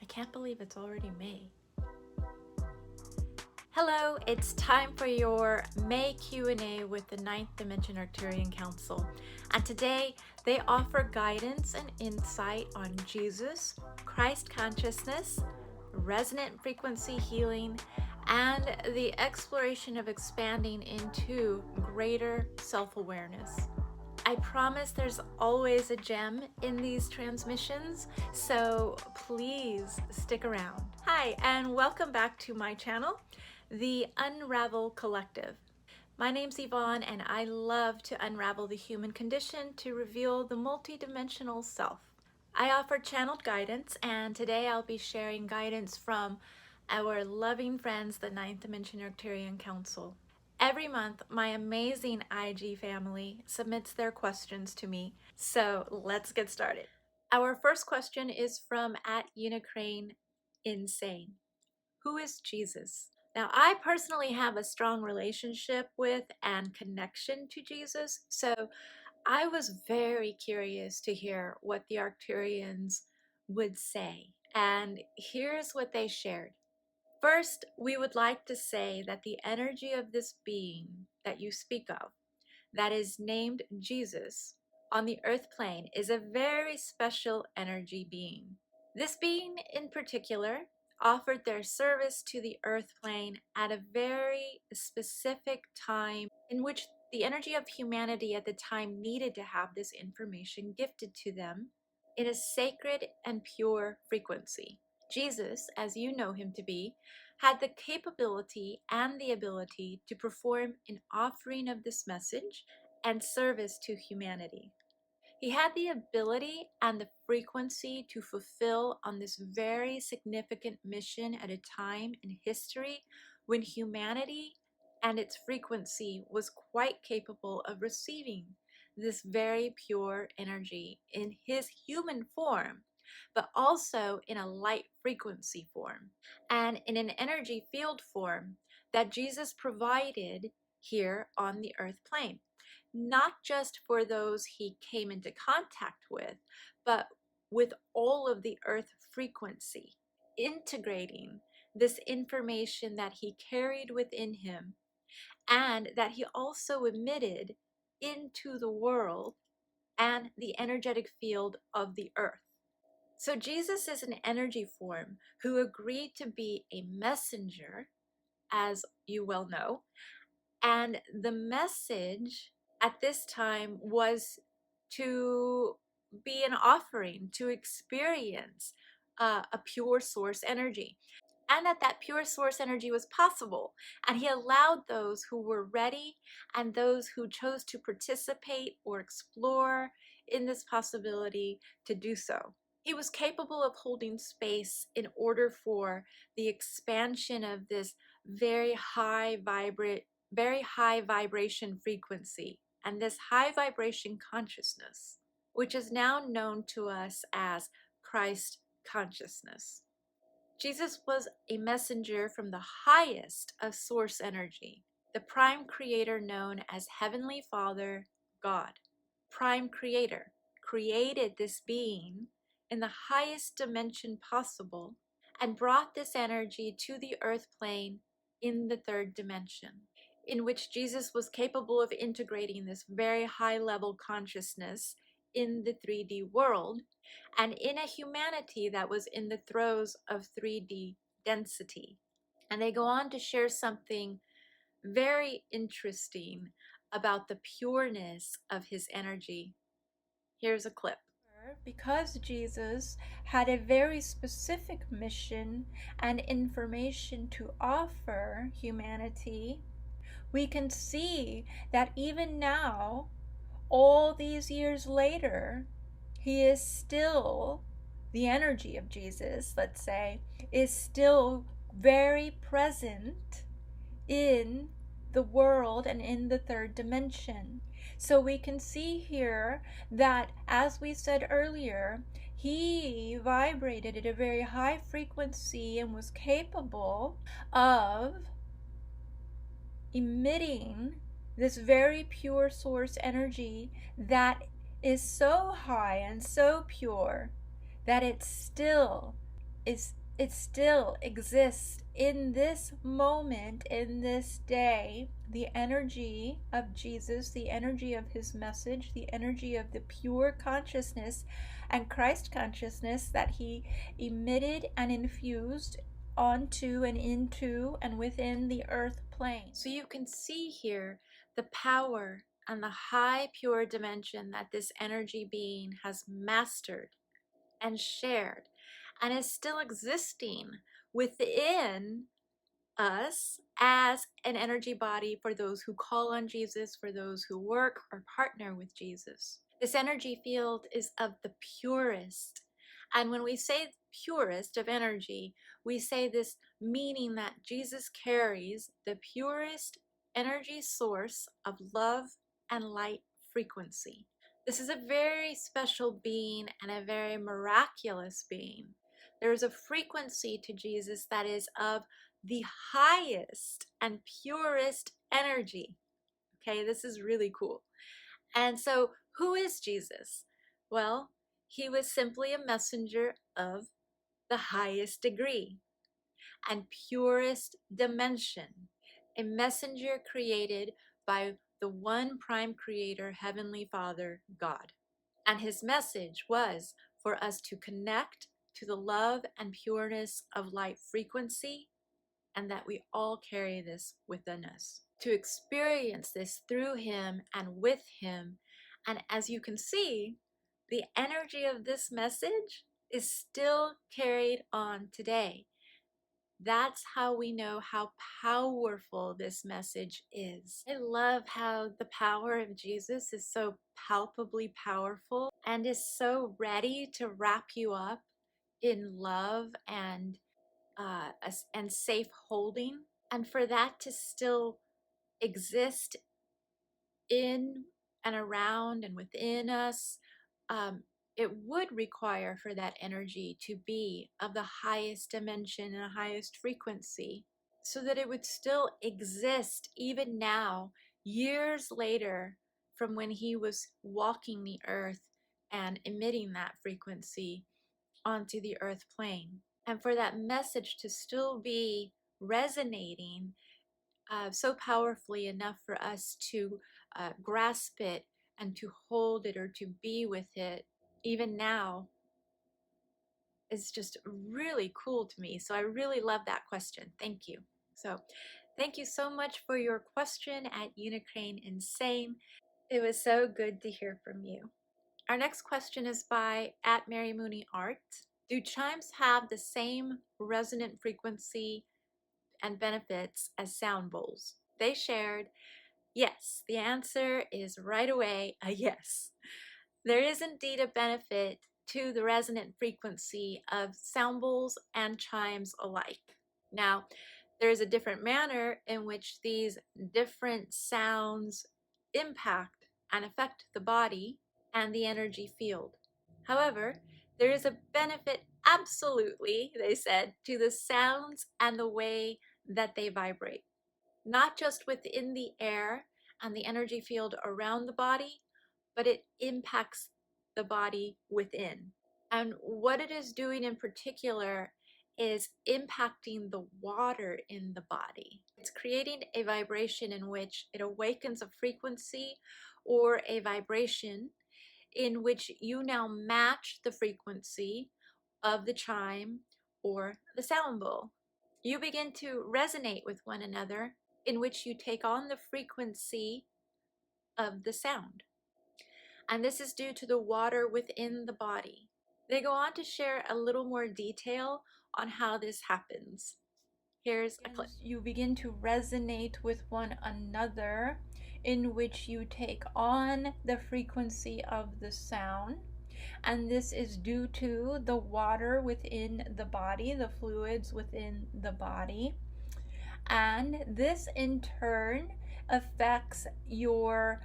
can't believe it's already May. Hello, it's time for your May Q&A with the Ninth Dimension Arcturian Council. And today they offer guidance and insight on Jesus, Christ consciousness, resonant frequency healing, and the exploration of expanding into greater self-awareness. I promise there's always a gem in these transmissions, so please stick around. Hi, and welcome back to my channel, the Unravel Collective. My name's Yvonne, and I love to unravel the human condition to reveal the multidimensional self. I offer channeled guidance, and today I'll be sharing guidance from our loving friends, the Ninth Dimension Arcturian Council. Every month, my amazing IG family submits their questions to me, so let's get started. Our first question is from @Ukraine_insane. Who is Jesus? Now, I personally have a strong relationship with and connection to Jesus, so I was very curious to hear what the Arcturians would say, and here's what they shared. First, we would like to say that the energy of this being that you speak of, that is named Jesus, on the earth plane is a very special energy being. This being in particular offered their service to the earth plane at a very specific time in which the energy of humanity at the time needed to have this information gifted to them in a sacred and pure frequency. Jesus, as you know him to be, had the capability and the ability to perform an offering of this message and service to humanity. He had the ability and the frequency to fulfill on this very significant mission at a time in history when humanity and its frequency was quite capable of receiving this very pure energy in his human form, but also in a light frequency form and in an energy field form that Jesus provided here on the earth plane, not just for those he came into contact with, but with all of the earth frequency, integrating this information that he carried within him and that he also emitted into the world and the energetic field of the earth. So Jesus is an energy form who agreed to be a messenger, as you well know, and the message at this time was to be an offering, to experience a pure source energy, and that pure source energy was possible, and he allowed those who were ready and those who chose to participate or explore in this possibility to do so. He was capable of holding space in order for the expansion of this very high vibration frequency and this high vibration consciousness, which is now known to us as Christ consciousness. Jesus was a messenger from the highest of source energy, the prime creator known as Heavenly Father, God. Prime creator created this being in the highest dimension possible and brought this energy to the earth plane in the third dimension, in which Jesus was capable of integrating this very high level consciousness in the 3D world and in a humanity that was in the throes of 3D density. And they go on to share something very interesting about the pureness of his energy. Here's a clip. Because Jesus had a very specific mission and information to offer humanity, we can see that even now, all these years later, he is still, the energy of Jesus, let's say, is still very present in the world and in the third dimension. So we can see here that, as we said earlier, he vibrated at a very high frequency and was capable of emitting this very pure source energy that is so high and so pure that it still is it still exists in this moment, in this day, the energy of Jesus, the energy of his message, the energy of the pure consciousness and Christ consciousness that he emitted and infused onto and into and within the earth plane. So you can see here the power and the high pure dimension that this energy being has mastered and shared and is still existing within us as an energy body for those who call on Jesus, for those who work or partner with Jesus. This energy field is of the purest. And when we say purest of energy, we say this meaning that Jesus carries the purest energy source of love and light frequency. This is a very special being and a very miraculous being. There is a frequency to Jesus that is of the highest and purest energy. Okay, this is really cool. And so, who is Jesus? Well, he was simply a messenger of the highest degree and purest dimension, a messenger created by the one prime creator, Heavenly Father, God. And his message was for us to connect to the love and pureness of light frequency, and that we all carry this within us. To experience this through him and with him. And as you can see, the energy of this message is still carried on today. That's how we know how powerful this message is. I love how the power of Jesus is so palpably powerful and is so ready to wrap you up in love and safe holding. And for that to still exist in and around and within us, it would require for that energy to be of the highest dimension and highest frequency, so that it would still exist even now, years later from when he was walking the earth and emitting that frequency onto the earth plane. And for that message to still be resonating so powerfully enough for us to grasp it and to hold it or to be with it even now is just really cool to me. So I really love that question. Thank you. So thank you so much for your question at Unicrane Insane. It was so good to hear from you. Our next question is by @MaryMooneyArt. Do chimes have the same resonant frequency and benefits as sound bowls? They shared, yes. The answer is right away a yes. There is indeed a benefit to the resonant frequency of sound bowls and chimes alike. Now, there is a different manner in which these different sounds impact and affect the body and the energy field. However, there is a benefit, absolutely, they said, to the sounds and the way that they vibrate, not just within the air and the energy field around the body, but it impacts the body within. And what it is doing in particular is impacting the water in the body. It's creating a vibration in which it awakens a frequency or a vibration in which you now match the frequency of the chime or the sound bowl. You begin to resonate with one another, in which you take on the frequency of the sound. And this is due to the water within the body. They go on to share a little more detail on how this happens. Here's a clip. You begin to resonate with one another, in which you take on the frequency of the sound. And this is due to the water within the body, the fluids within the body. And this in turn affects your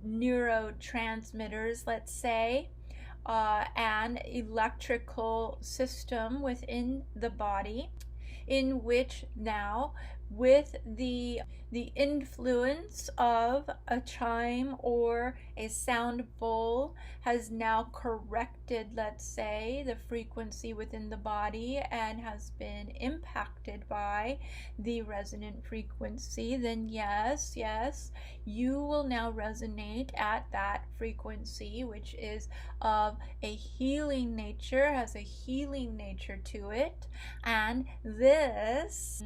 neurotransmitters, let's say, an electrical system within the body, in which now with the influence of a chime or a sound bowl has now corrected, let's say, the frequency within the body and has been impacted by the resonant frequency, then yes, you will now resonate at that frequency, which is of a healing nature, has a healing nature to it. And this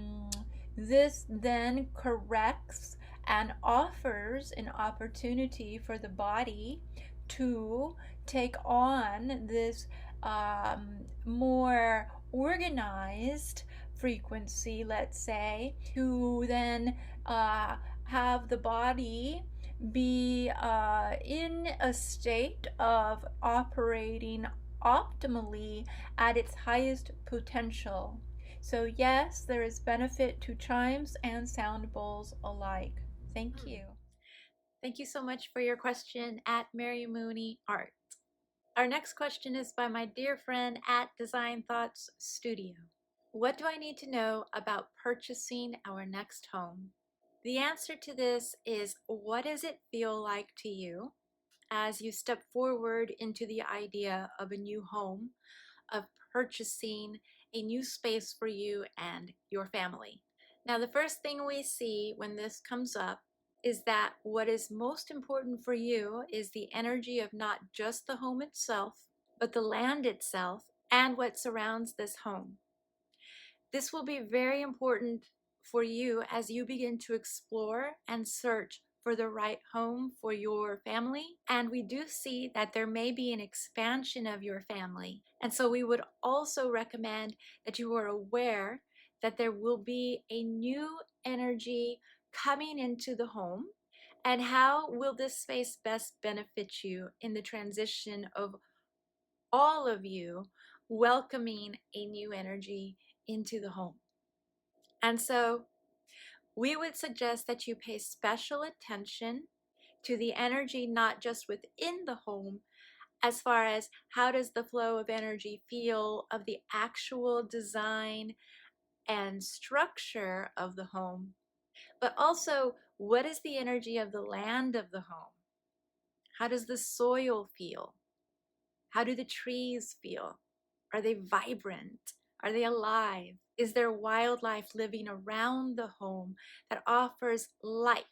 then corrects and offers an opportunity for the body to take on this more organized frequency, let's say, to then have the body be in a state of operating optimally at its highest potential. So, yes, there is benefit to chimes and sound bowls alike. Thank you. Thank you so much for your question at Mary Mooney Art. Our next question is by my dear friend at Design Thoughts Studio. What do I need to know about purchasing our next home? The answer to this is, what does it feel like to you as you step forward into the idea of a new home, of purchasing a new space for you and your family? Now, the first thing we see when this comes up is that what is most important for you is the energy of not just the home itself, but the land itself and what surrounds this home. This will be very important for you as you begin to explore and search for the right home for your family. And we do see that there may be an expansion of your family. And so we would also recommend that you are aware that there will be a new energy coming into the home. And how will this space best benefit you in the transition of all of you welcoming a new energy into the home? And so we would suggest that you pay special attention to the energy, not just within the home, as far as how does the flow of energy feel of the actual design and structure of the home, but also what is the energy of the land of the home? How does the soil feel? How do the trees feel? Are they vibrant? Are they alive? Is there wildlife living around the home that offers life,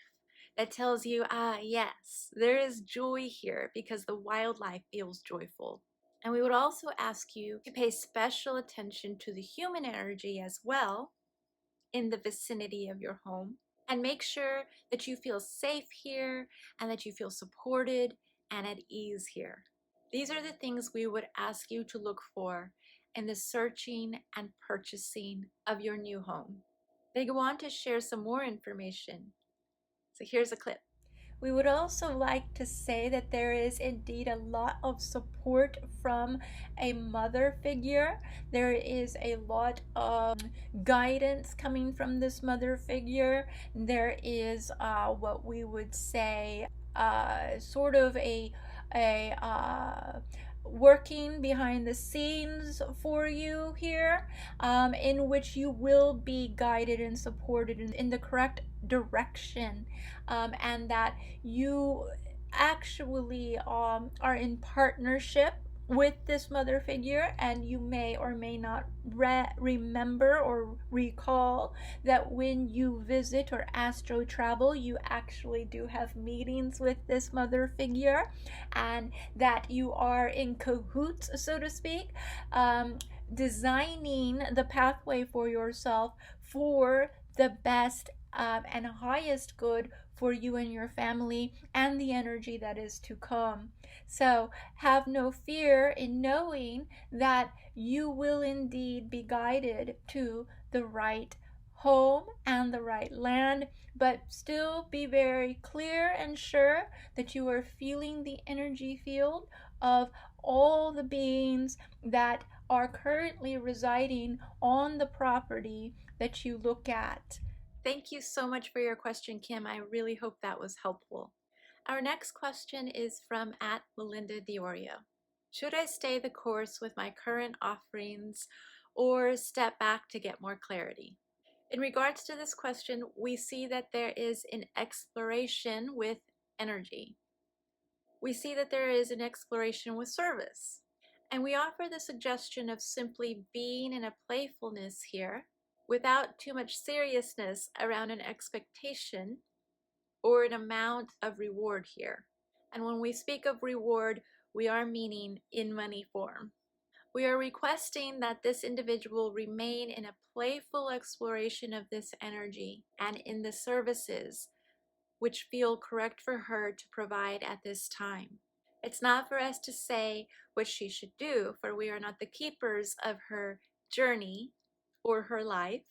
that tells you, yes, there is joy here because the wildlife feels joyful? And we would also ask you to pay special attention to the human energy as well in the vicinity of your home, and make sure that you feel safe here and that you feel supported and at ease here. These are the things we would ask you to look for in the searching and purchasing of your new home. They go on to share some more information. So here's a clip. We would also like to say that there is indeed a lot of support from a mother figure. There is a lot of guidance coming from this mother figure. There is what we would say sort of a working behind the scenes for you here, in which you will be guided and supported in the correct direction, and that you actually are in partnership with this mother figure, and you may or may not remember or recall that when you visit or astro travel, you actually do have meetings with this mother figure, and that you are in cahoots, so to speak, designing the pathway for yourself for the best and highest good for you and your family and the energy that is to come. So have no fear in knowing that you will indeed be guided to the right home and the right land, but still be very clear and sure that you are feeling the energy field of all the beings that are currently residing on the property that you look at. Thank you so much for your question, Kim. I really hope that was helpful. Our next question is from at Melinda Diorio. Should I stay the course with my current offerings or step back to get more clarity? In regards to this question, we see that there is an exploration with energy. We see that there is an exploration with service. And we offer the suggestion of simply being in a playfulness here without too much seriousness around an expectation or an amount of reward here. And when we speak of reward, we are meaning in money form. We are requesting that this individual remain in a playful exploration of this energy and in the services which feel correct for her to provide at this time. It's not for us to say what she should do, for we are not the keepers of her journey or her life.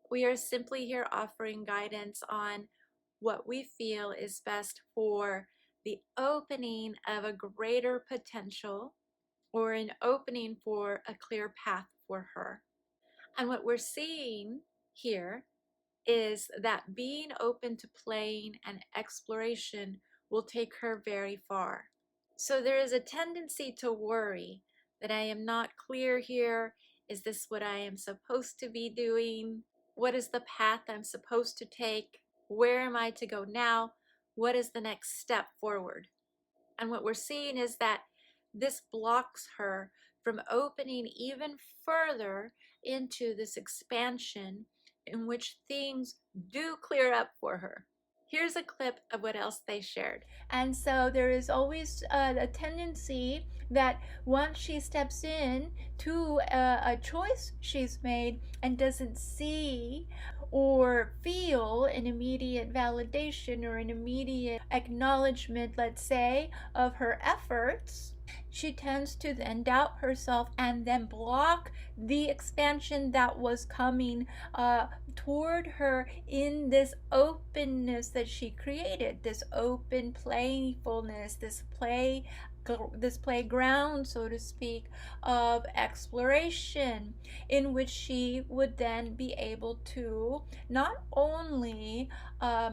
We are simply here offering guidance on what we feel is best for the opening of a greater potential or an opening for a clear path for her. And what we're seeing here is that being open to playing and exploration will take her very far. So there is a tendency to worry that I am not clear here. Is this what I am supposed to be doing? What is the path I'm supposed to take? Where am I to go now? What is the next step forward? And what we're seeing is that this blocks her from opening even further into this expansion in which things do clear up for her. Here's a clip of what else they shared. And so there is always a tendency that once she steps in to a choice she's made and doesn't see or feel an immediate validation or an immediate acknowledgement, let's say, of her efforts, she tends to then doubt herself and then block the expansion that was coming toward her in this openness that she created, this open playfulness, this playground, so to speak, of exploration, in which she would then be able to not only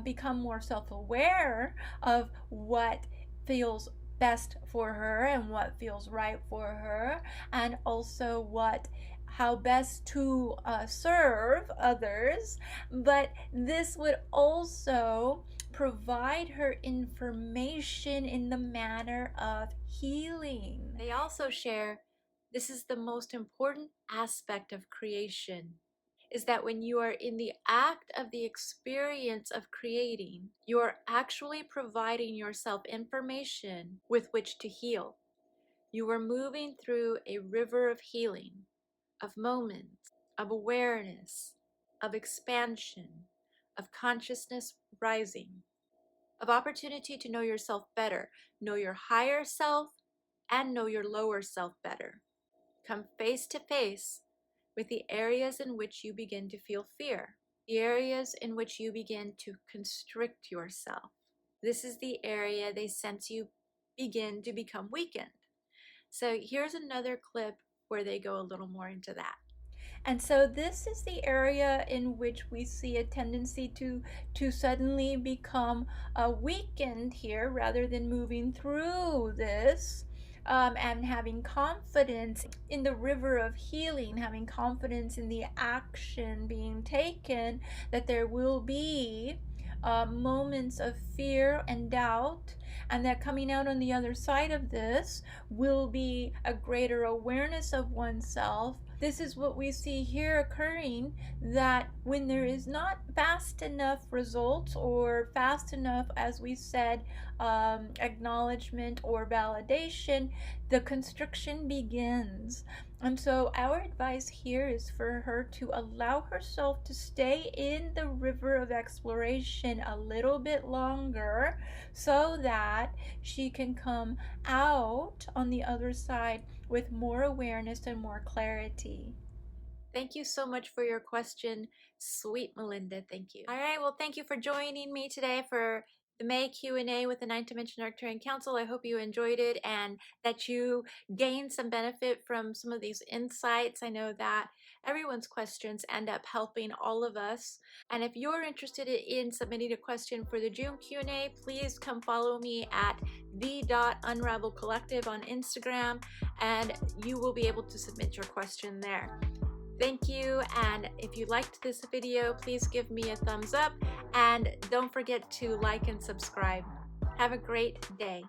become more self-aware of what feels best for her and what feels right for her, and also how best to serve others, but this would also provide her information in the manner of healing. They also share this is the most important aspect of creation, is that when you are in the act of the experience of creating, you are actually providing yourself information with which to heal. You are moving through a river of healing, of moments, of awareness, of expansion, of consciousness rising, of opportunity to know yourself better, know your higher self, and know your lower self better. Come face to face with the areas in which you begin to feel fear, the areas in which you begin to constrict yourself. This is the area they sense you begin to become weakened. So here's another clip where they go a little more into that. And so this is the area in which we see a tendency to suddenly become weakened here rather than moving through this. And having confidence in the river of healing, having confidence in the action being taken, that there will be moments of fear and doubt, and that coming out on the other side of this will be a greater awareness of oneself. This is what we see here occurring, that when there is not fast enough results or fast enough, as we said, acknowledgement or validation, the constriction begins. And so our advice here is for her to allow herself to stay in the river of exploration a little bit longer so that she can come out on the other side with more awareness and more clarity. Thank you so much for your question, sweet Melinda. Thank you. All right, well, thank you for joining me today for the May Q&A with the Ninth Dimension Arcturian Council. I hope you enjoyed it and that you gained some benefit from some of these insights. I know that everyone's questions end up helping all of us. And if you're interested in submitting a question for the June Q&A, please come follow me at the.unravelcollective on Instagram, and you will be able to submit your question there. Thank you, and if you liked this video, please give me a thumbs up, and don't forget to like and subscribe. Have a great day.